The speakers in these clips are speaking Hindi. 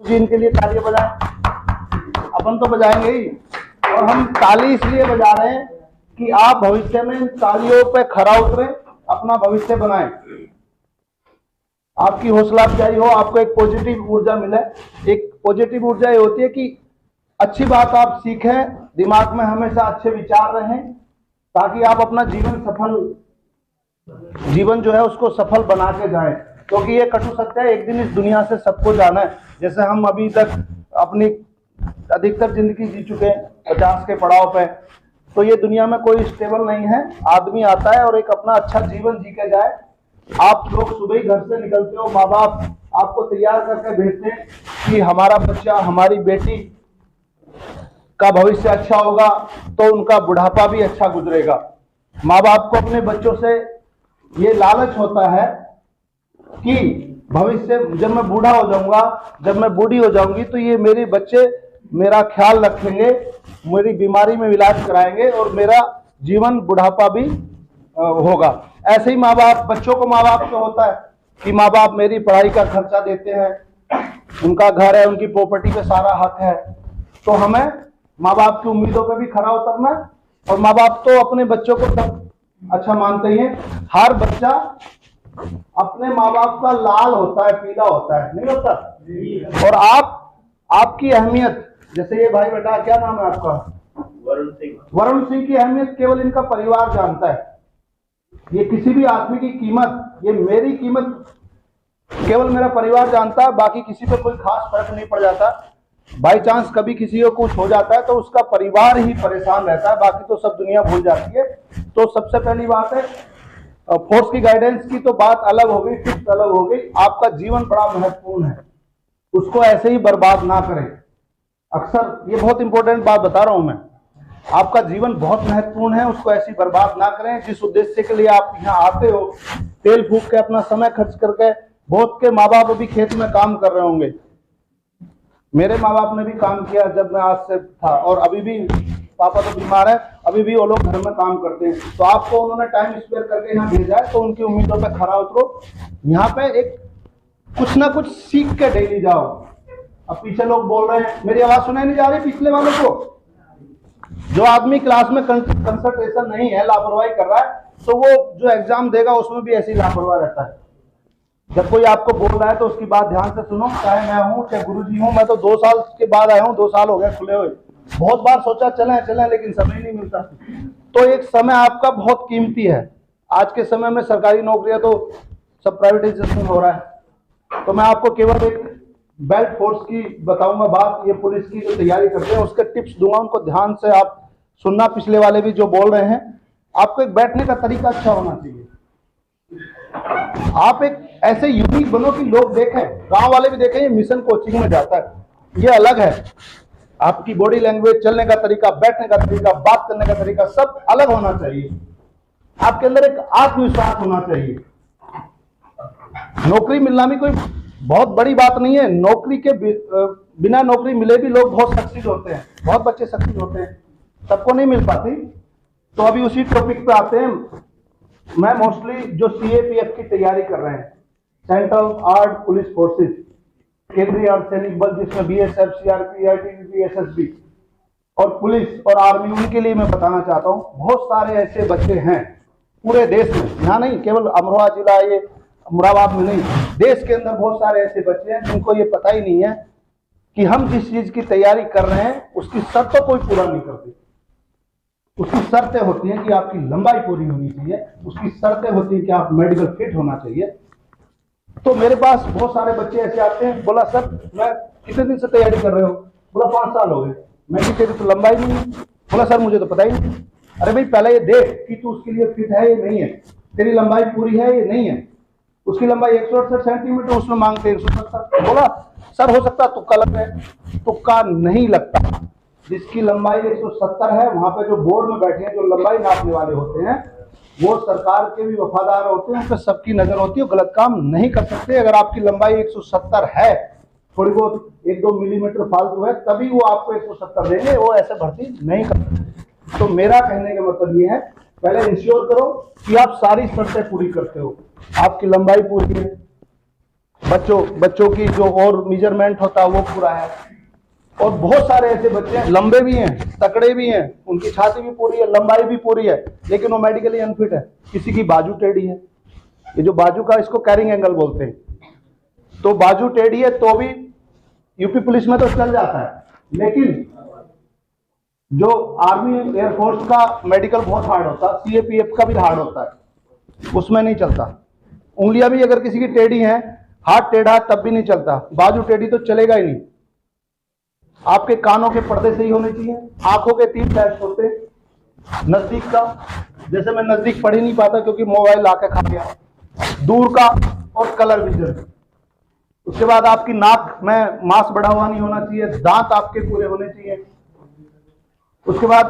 जी इनके लिए तालियां बजाएं। अपन तो बजाएंगे ही, और हम ताली इसलिए बजा रहे हैं कि आप भविष्य में इन तालियों पे खरा उतरें, अपना भविष्य बनाएं, आपकी हौसला अफजाई हो, आपको एक पॉजिटिव ऊर्जा मिले। एक पॉजिटिव ऊर्जा ये होती है कि अच्छी बात आप सीखें, दिमाग में हमेशा अच्छे विचार रहें, ताकि आप अपना जीवन जो है उसको सफल बना के जाएं। क्योंकि ये कटु सत्य है, एक दिन इस दुनिया से सबको जाना है। जैसे हम अभी तक अपनी अधिकतर जिंदगी जी चुके हैं 50 के पड़ाव पे, तो ये दुनिया में कोई स्टेबल नहीं है। आदमी आता है और एक अपना अच्छा जीवन जी के जाए। आप लोग सुबह ही घर से निकलते हो, माँ बाप आपको तैयार करके भेजते हैं कि हमारा बच्चा, हमारी बेटी का भविष्य अच्छा होगा तो उनका बुढ़ापा भी अच्छा गुजरेगा। माँ बाप को अपने बच्चों से ये लालच होता है कि भविष्य जब मैं बूढ़ा हो जाऊंगा, जब मैं बूढ़ी हो जाऊंगी, तो ये मेरे बच्चे मेरा ख्याल रखेंगे, मेरी बीमारी में इलाज कराएंगे और मेरा जीवन बुढ़ापा भी होगा। ऐसे ही माँ बाप, बच्चों को माँ बाप को होता है कि माँ बाप मेरी पढ़ाई का खर्चा देते हैं, उनका घर है, उनकी प्रॉपर्टी पे सारा हक है। तो हमें माँ बाप की उम्मीदों पे भी खरा उतरना है। और माँ बाप तो अपने बच्चों को सब अच्छा मानते ही हैं। हर बच्चा अपने माँ बाप का लाल होता है, पीला होता है, नहीं होता? और आपकी अहमियत, जैसे ये भाई बेटा, क्या नाम है आपका? वरुण सिंह की अहमियत केवल इनका परिवार जानता है। ये किसी भी आदमी की कीमत, ये मेरी कीमत केवल मेरा परिवार जानता है। बाकी किसी पे कोई खास फर्क नहीं पड़ जाता। बाई चांस कभी किसी को कुछ हो जाता है तो उसका परिवार ही परेशान रहता है, बाकी तो सब दुनिया भूल जाती है। तो सबसे पहली बात है, फोर्स की गाइडेंस की तो बात अलग हो गई, टिप्स अलग हो गई। आपका जीवन बड़ा महत्वपूर्ण है, उसको ऐसे ही बर्बाद ना करें। अक्सर ये बहुत इंपॉर्टेंट बात बता रहा हूं मैं, आपका जीवन बहुत महत्वपूर्ण है, उसको ऐसी बर्बाद ना करें। जिस उद्देश्य के लिए आप यहाँ आते हो, तेल फूक के, अपना समय खर्च करके, बहुत के माँ बाप अभी खेत में काम कर रहे होंगे। मेरे माँ बाप ने भी काम किया जब मैं आज से था, और अभी भी पापा तो बीमार है, अभी भी वो लोग घर में काम करते हैं। तो आपको उन्होंने टाइम स्पेयर करके यहाँ भेजा है, तो उनकी उम्मीदों पे खरा उतरो। यहाँ पे एक कुछ ना कुछ सीख के डेली जाओ। अब पीछे लोग बोल रहे हैं, मेरी आवाज सुनाई नहीं जा रही पिछले वालों को? जो आदमी क्लास में कंसंट्रेशन नहीं है, लापरवाही कर रहा है, तो वो जो एग्जाम देगा उसमें भी ऐसी लापरवाह रहता है। जब कोई आपको बोल रहा है तो उसकी बात ध्यान से सुनो। चाहे मैं हूँ, चाहे गुरुजी हूँ, मैं तो 2 साल के बाद आया हूँ, 2 साल हो गए खुले हुए। बहुत बार सोचा चलें, लेकिन समय नहीं मिलता। तो एक समय आपका बहुत कीमती है। आज के समय में सरकारी नौकरियां तो सब प्राइवेटाइजेशन हो रहा है। तो मैं आपको केवल एक बेल्ट फोर्स की बताऊंगा बात, ये पुलिस की जो तैयारी करते हैं उसके टिप्स दूंगा, उनको ध्यान से आप सुनना। पिछले वाले भी जो बोल रहे हैं, आपको एक बैठने का तरीका अच्छा होना चाहिए। आप एक ऐसे यूनिक बनो कि लोग देखें, गांव वाले भी देखें ये मिशन कोचिंग में जाता है। ये अलग है। आपकी बॉडी लैंग्वेज, चलने का तरीका, बैठने का तरीका, बात करने का तरीका सब अलग होना चाहिए। आपके अंदर एक आत्मविश्वास होना चाहिए। नौकरी मिलना भी कोई बहुत बड़ी बात नहीं है। नौकरी के बिना नौकरी मिले भी लोग बहुत सक्सीड होते हैं, बहुत बच्चे सक्सीड होते हैं, सबको नहीं मिल पाती। तो अभी उसी टॉपिक पे आते हैं। मैं मोस्टली जो CAPF की तैयारी कर रहे हैं, सेंट्रल आर्म्ड पुलिस फोर्सेस, केंद्रीय अर्धसैनिक बल, जिसमें BSF, CRP, ITBP, SSB और पुलिस और आर्मी, उनके लिए मैं बताना चाहता हूँ। बहुत सारे ऐसे बच्चे हैं पूरे देश में, यहाँ नहीं, केवल अमरोहा जिला, ये मुरादाबाद में नहीं, देश के अंदर बहुत सारे ऐसे बच्चे हैं जिनको ये पता ही नहीं है कि हम जिस चीज की तैयारी कर रहे हैं उसकी शर्तों कोई पूरा नहीं करते। उसकी शर्तें होती हैं कि आपकी लंबाई पूरी होनी चाहिए, उसकी शर्तें होती हैं कि आप मेडिकल फिट होना चाहिए। तो मेरे पास बहुत सारे बच्चे ऐसे आते हैं, बोला सर मैं कितने दिन से तैयारी कर रहे हो? बोला 5 साल हो गए। मैं कि तेरी तो लंबाई नहीं है। बोला सर मुझे तो पता ही नहीं। अरे भाई पहले ये देख कि तू उसके लिए फिट है या नहीं है, तेरी लंबाई पूरी है या नहीं है। उसकी लंबाई 168 सेंटीमीटर, उसमें मांगते 170। बोला सर हो सकता है तुक्का लग रहा है। तुक्का नहीं लगता। जिसकी लंबाई 170 है, वहां पे जो बोर्ड में बैठे हैं, जो लंबाई नापने वाले होते हैं, वो सरकार के भी वफादार होते हैं, उन पर सबकी नजर होती है, गलत काम नहीं कर सकते। अगर आपकी लंबाई 170 है, थोड़ी बहुत 1-2 मिलीमीटर फालतू है, तभी वो आपको 170 देंगे, वो ऐसे भर्ती नहीं कर सकते। तो मेरा कहने का मतलब ये है, पहले इंश्योर करो कि आप सारी शर्तें पूरी करते हो। आपकी लंबाई पूरी है, बच्चों की जो और मेजरमेंट होता है वो पूरा है। और बहुत सारे ऐसे बच्चे हैं, लंबे भी हैं, तकड़े भी हैं, उनकी छाती भी पूरी है, लंबाई भी पूरी है, लेकिन वो मेडिकली अनफिट है। किसी की बाजू टेढ़ी है, ये जो बाजू का इसको कैरिंग एंगल बोलते हैं, तो बाजू टेढ़ी है तो भी यूपी पुलिस में तो चल जाता है, लेकिन जो आर्मी एयरफोर्स का मेडिकल बहुत हार्ड होता है, सीएपीएफ का भी हार्ड होता है, उसमें नहीं चलता। उंगलियां भी अगर किसी की टेढ़ी है, हाथ टेढ़ा तब भी नहीं चलता, बाजू टेढ़ी तो चलेगा ही नहीं। आपके कानों के पर्दे सही होने चाहिए, आंखों के 3 टेस्ट होते, नजदीक का, जैसे मैं नजदीक पढ़ ही नहीं पाता क्योंकि मोबाइल आके खा गया, दूर का और कलर विजन। उसके बाद आपकी नाक में मांस बढ़ा हुआ नहीं होना चाहिए, दांत आपके पूरे होने चाहिए। उसके बाद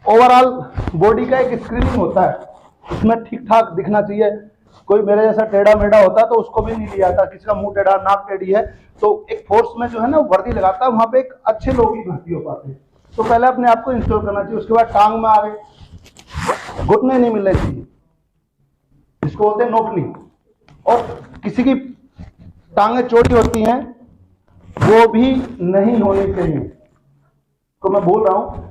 ओवरऑल बॉडी का एक स्क्रीनिंग होता है, उसमें ठीक ठाक दिखना चाहिए। कोई मेरे जैसा टेढ़ा मेढ़ा होता तो उसको भी नहीं लिया था, किसी का मुंह टेढ़ा, नाक टेढ़ी है, तो एक फोर्स में जो है ना वर्दी लगाता है, वहां पे एक अच्छे लोग ही भर्ती हो पाते हैं। तो पहले अपने आप को इंस्टॉल करना चाहिए। उसके बाद टांग में आ गए, घुटने नहीं मिलने चाहिए, इसको बोलते हैं नोकनी। और किसी की टांगे चौड़ी होती हैं वो भी नहीं होनी चाहिए। तो मैं बोल रहा हूं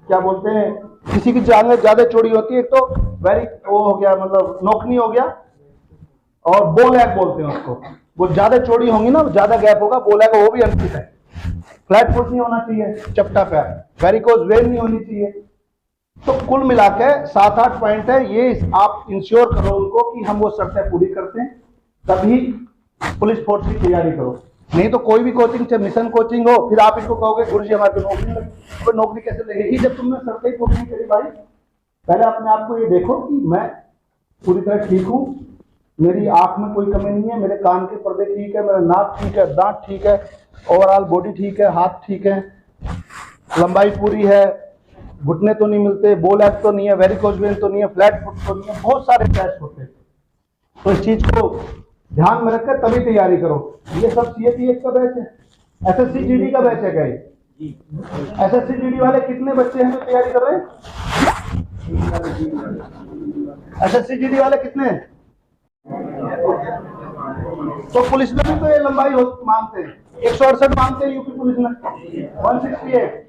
क्या बोलते हैं, किसी की टांगे ज्यादा चौड़ी होती है, एक तो वेरी वो हो गया, मतलब नोकनी हो गया, और बो लैग बोलते हैं उसको, वो ज्यादा चौड़ी होंगी ना, ज्यादा गैप होगा, बो लैग, वो भी अनफिट है। फ्लैट फुट नहीं होना चाहिए, चपटा पैर, वेरिकोज वेन नहीं होनी चाहिए। तो कुल मिला के 7-8 पॉइंट है, ये आप इंश्योर करो उनको कि हम वो शर्तें पूरी करते हैं, तभी पुलिस फोर्स की तैयारी करो। नहीं तो कोई भी कोचिंग, चाहे मिशन कोचिंग हो, फिर आप इनको कहोगे गुरुजी हमारे को नौकरी लगी, तो नौकरी कैसे लगेगी जब तुमने शर्तें पूरी नहीं करी भाई। पहले अपने आप को ये देखो कि मैं पूरी तरह ठीक हूँ, मेरी आंख में कोई कमी नहीं है, मेरे कान के पर्दे ठीक है, मेरा नाक ठीक है, दांत ठीक है, ओवरऑल बॉडी ठीक है, हाथ ठीक है, लंबाई पूरी है, घुटने तो नहीं मिलते, बो लैग तो नहीं है, वेरिकोज वेन तो नहीं है, फ्लैट फुट तो नहीं है, बहुत सारे टेस्ट होते हैं। तो इस चीज को ध्यान में रखकर तभी तैयारी करो। ये सब सीएपीएफ का बैच है, एसएससी जीडी का बैच है क्या? एसएससी जीडी वाले कितने बच्चे हैं जो तैयारी कर रहे हैं? एसएससी जीडी वाले कितने हैं? तो पुलिस में भी तो ये लंबाई मांगते हैं, 168 मांगते हैं यूपी पुलिस में, 168।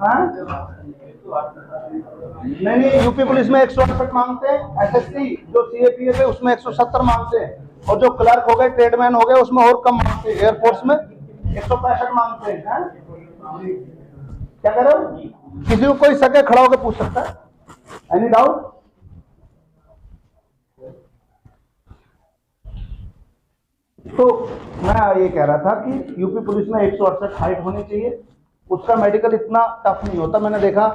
हाँ नहीं, यूपी पुलिस में 168 मांगते हैं, एसएससी जो सीएपीएफ है उसमें 170 मांगते हैं, और जो क्लर्क हो गए, ट्रेडमैन हो गए, उसमें और कम मांगते हैं, एयरफोर्स में 165 मांगते हैं। क्या कह रहे हो? किसी को कोई सके खड़ा होकर पूछ सकता है, एनी डाउट? तो मैं ये कह रहा था कि यूपी पुलिस में 168 हाइट होनी चाहिए, उसका मेडिकल इतना टफ नहीं होता। मैंने देखा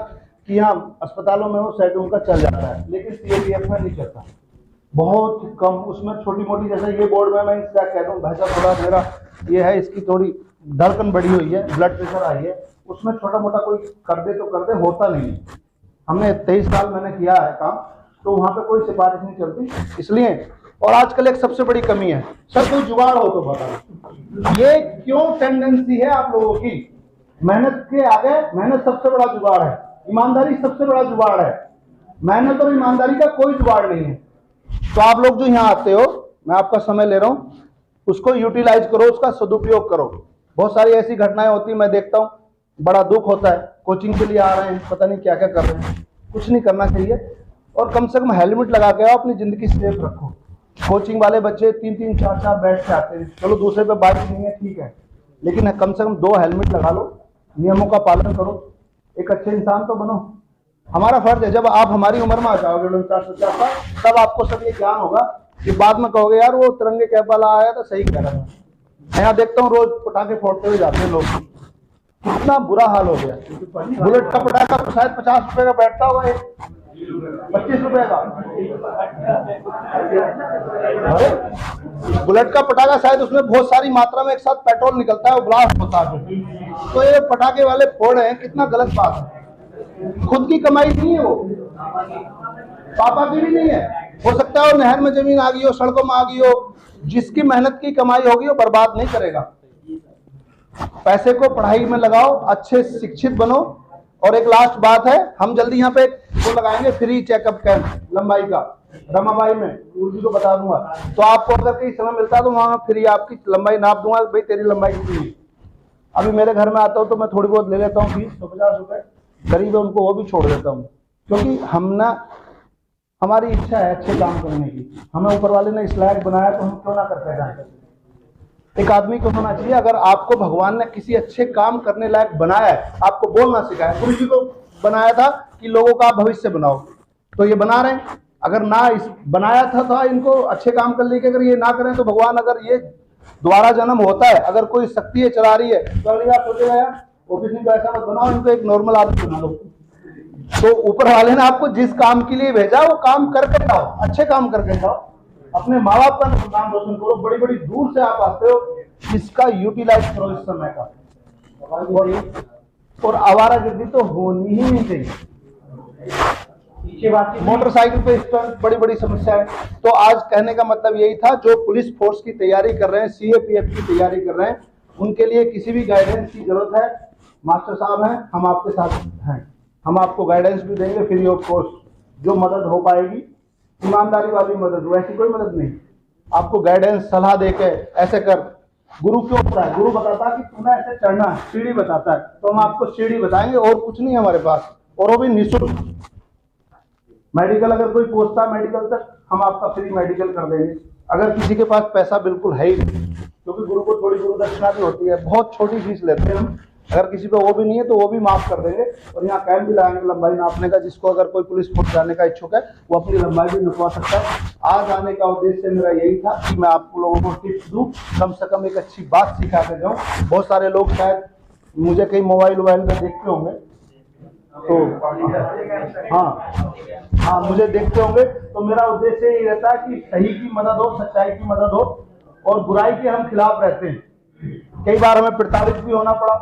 कि यहाँ अस्पतालों में वो शेड्यूल का चल जाता है, लेकिन सीएपीएफ में नहीं चलता, बहुत कम। उसमें छोटी मोटी, जैसे ये बोर्ड में मैं इसका कह दूँ भाई साहब थोड़ा मेरा ये है, इसकी थोड़ी धड़कन बढ़ी हुई है, ब्लड प्रेशर आई है, उसमें छोटा मोटा कोई कर दे तो कर दे, होता नहीं है। हमने 23 साल मैंने किया है काम, तो वहाँ पे कोई सिफारिश नहीं चलती, इसलिए। और आजकल एक सबसे बड़ी कमी है, सर कोई जुगाड़ हो तो बताओ, ये क्यों टेंडेंसी है आप लोगों की? मेहनत के आगे, मेहनत सबसे बड़ा जुगाड़ है, ईमानदारी सबसे बड़ा जुगाड़ है, मेहनत और ईमानदारी का कोई जुगाड़ नहीं है। तो आप लोग जो यहाँ आते हो, मैं आपका समय ले रहा हूँ, उसको यूटिलाइज करो, उसका सदुपयोग करो। बहुत सारी ऐसी घटनाएं होती है, मैं देखता हूँ, बड़ा दुख होता है, कोचिंग के लिए आ रहे हैं, पता नहीं क्या क्या कर रहे हैं, कुछ नहीं करना चाहिए। और कम से कम हेलमेट लगा के आओ, अपनी जिंदगी सेफ रखो। कोचिंग वाले बच्चे 3-3, 4-4 बैठ के आते हैं, चलो दूसरे पे बाइक नहीं है ठीक है, लेकिन कम से कम 2 हेलमेट लगा लो, नियमों का पालन करो, एक अच्छे इंसान तो बनो। हमारा फर्ज है, जब आप हमारी उम्र में आ जाओगे 49-50 साल, तब आपको सब ये ज्ञान होगा कि बाद में कहोगे यार वो तिरंगे कैप वाला आया तो सही कह रहा था। मैं यहाँ देखता हूँ रोज पटाखे फोड़ते हुए जाते हैं लोग, कितना बुरा हाल हो गया। बुलेट का पटाखा तो शायद 50 रुपए का बैठता होगा, 25 रुपए का। बुलेट का पटाखा शायद उसमें बहुत सारी मात्रा में एक साथ पेट्रोल निकलता है, वो ब्लास्ट होता है। तो ये पटाखे वाले फोड़ हैं, कितना गलत बात है। खुद की कमाई नहीं है वो, पापा की भी नहीं है, हो सकता है वो नहर में जमीन आ गई हो, सड़कों में आ गई हो, जिसकी मेहनत की कमाई होगी वो बर्बाद नहीं करेगा। पैसे को पढ़ाई में लगाओ, अच्छे शिक्षित बनो, और एक लास्ट बात है, हम जल्दी यहाँ पे वो लगाएंगे फ्री चेकअप कैंप लंबाई का, रमाबाई में उर्जी को बता दूंगा। तो आपको अगर कहीं समय मिलता है तो वहाँ फ्री आपकी लंबाई नाप दूंगा, भाई तेरी लंबाई कितनी है। अभी मेरे घर में आता हूँ तो मैं थोड़ी बहुत ले लेता हूँ 20-50 रुपए, गरीब है उनको वो भी छोड़ देता हूँ, क्योंकि हम ना, हमारी इच्छा है अच्छे काम करने की, हमें ऊपर वाले ने इस लायक बनाया तो हम क्यों ना करते जाए। एक आदमी को होना चाहिए, अगर आपको भगवान ने किसी अच्छे काम करने लायक बनाया है, आपको बोलना सिखाया, गुरु जी को बनाया था कि लोगों का भविष्य बनाओ, तो ये बना रहे हैं। अगर ना इस बनाया था इनको अच्छे काम कर लेके, अगर ये ना करें तो भगवान, अगर ये दोबारा जन्म होता है, अगर कोई शक्ति चला रही है तो अगली बार सोचेगा यार वो किसी को ऐसा मत बनाओ, इनको एक नॉर्मल आदमी बना लो। तो ऊपर वाले ने आपको जिस काम के लिए भेजा वो काम करके जाओ, अच्छे काम करके जाओ, अपने माँ बाप का नाम रोशन करो। बड़ी बड़ी दूर से आप आते हो, इसका यूटिलाइज करो इस समय का। और आवारागर्दी तो होनी ही नहीं चाहिए। मोटरसाइकिल पे स्टंट बड़ी बड़ी समस्या है। तो आज कहने का मतलब यही था, जो पुलिस फोर्स की तैयारी कर रहे हैं, सीएपीएफ की तैयारी कर रहे हैं, उनके लिए किसी भी गाइडेंस की जरूरत है, मास्टर साहब हैं, हम आपके साथ हैं, हम आपको गाइडेंस भी देंगे फ्री ऑफ कॉस्ट, जो मदद हो पाएगी, ईमानदारी वाली मदद, वैसी कोई मदद नहीं, आपको गाइडेंस सलाह देके ऐसे कर। गुरु क्यों होता है? गुरु बताता है कि तुम्हें ऐसे चढ़ना है, सीढ़ी बताता है, तो हम आपको सीढ़ी बताएंगे, और कुछ नहीं है हमारे पास, और वो भी निःशुल्क। मेडिकल अगर कोई पहुंचता है मेडिकल तक, हम आपका फ्री मेडिकल कर देंगे। अगर किसी के पास पैसा बिल्कुल है ही नहीं, क्योंकि गुरु को थोड़ी गुरु दक्षिणा भी होती है, बहुत छोटी फीस लेते हैं हम, अगर किसी पे वो भी नहीं है तो वो भी माफ कर देंगे। और यहाँ कैंप भी लगाएंगे लंबाई नापने का, जिसको अगर कोई पुलिस फोर्स जाने का इच्छुक है वो अपनी लंबाई भी निकलवा सकता है। आज आने का उद्देश्य मेरा यही था कि मैं आप लोगों को टिप्स दूं, कम से कम एक अच्छी बात सिखा के जाऊँ। बहुत सारे लोग शायद मुझे कहीं मोबाइल में देखते होंगे, तो हाँ मुझे देखते होंगे, तो मेरा उद्देश्य यही रहता है कि सही की मदद हो, सच्चाई की मदद हो, और बुराई के हम खिलाफ रहते हैं। कई बार हमें प्रताड़ित भी होना पड़ा,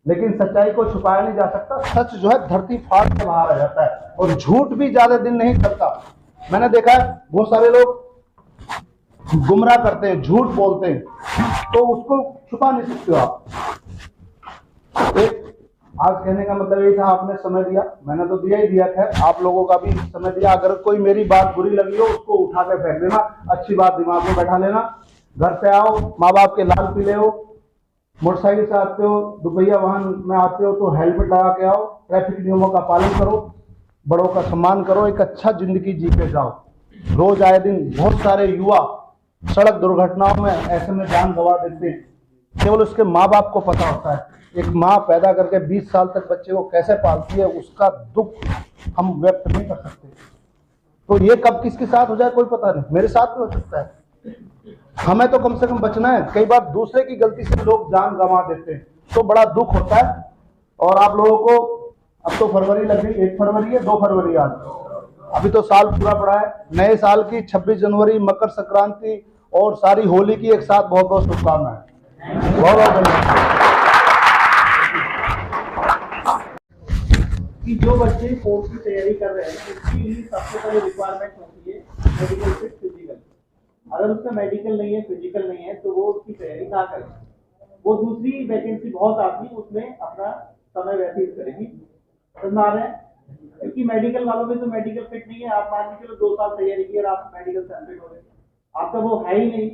लेकिन सच्चाई को छुपाया नहीं जा सकता। सच जो है धरती फाड़ के बाहर आ जाता है, और झूठ भी ज्यादा दिन नहीं चलता। मैंने देखा है बहुत सारे लोग गुमराह करते हैं, झूठ बोलते हैं, तो उसको छुपा नहीं सकते हो आप। आज कहने का मतलब यही था, आपने समय दिया, मैंने तो दिया ही दिया, खैर आप लोगों का भी समय दिया। अगर कोई मेरी बात बुरी लगी हो उसको उठा के फेंक देना, अच्छी बात दिमाग में बैठा लेना। घर पे आओ, माँ बाप के लाल पीले हो, मोटरसाइकिल से आते हो, दुपहिया वाहन में आते हो तो हेलमेट लगा के आओ, ट्रैफिक नियमों का पालन करो, बड़ों का सम्मान करो, एक अच्छा जिंदगी जी के जाओ। रोज आए दिन बहुत सारे युवा सड़क दुर्घटनाओं में ऐसे में जान गंवा देते हैं, केवल उसके माँ बाप को पता होता है। एक माँ पैदा करके 20 साल तक बच्चे को कैसे पालती है, उसका दुख हम व्यक्त नहीं कर सकते। तो ये कब किसके साथ हो जाए कोई पता नहीं, मेरे साथ भी हो सकता है। हमें तो कम से कम बचना है। कई बार दूसरे की गलती से लोग जान गंवा देते हैं, तो बड़ा दुख होता है। और आप लोगों को, अब तो फरवरी लग गई, 1 फरवरी है, 2 फरवरी आज, अभी तो साल पूरा पड़ा है। नए साल की 26 जनवरी, मकर संक्रांति और सारी होली की एक साथ बहुत बहुत शुभकामनाएं। बहुत बहुत धन्यवाद। कि जो बच्चे कोर्स की तैयारी कर रहे हैं उसके लिए सबसे पहले रिक्वायरमेंट होती है मेडिकल से फिजिकल। अगर उसका मेडिकल नहीं है, फिजिकल नहीं है, तो वो उसकी तैयारी ना करे, वो दूसरी वैकेंसी बहुत आती है उसमें अपना समय व्यतीत करेगी। समझ आ रहे हैं? क्योंकि मेडिकल वालों में तो मेडिकल फिट नहीं है। आप मान के चलो 2 साल तैयारी की और आप मेडिकल से अनफिट हो गए, आपका वो है ही नहीं।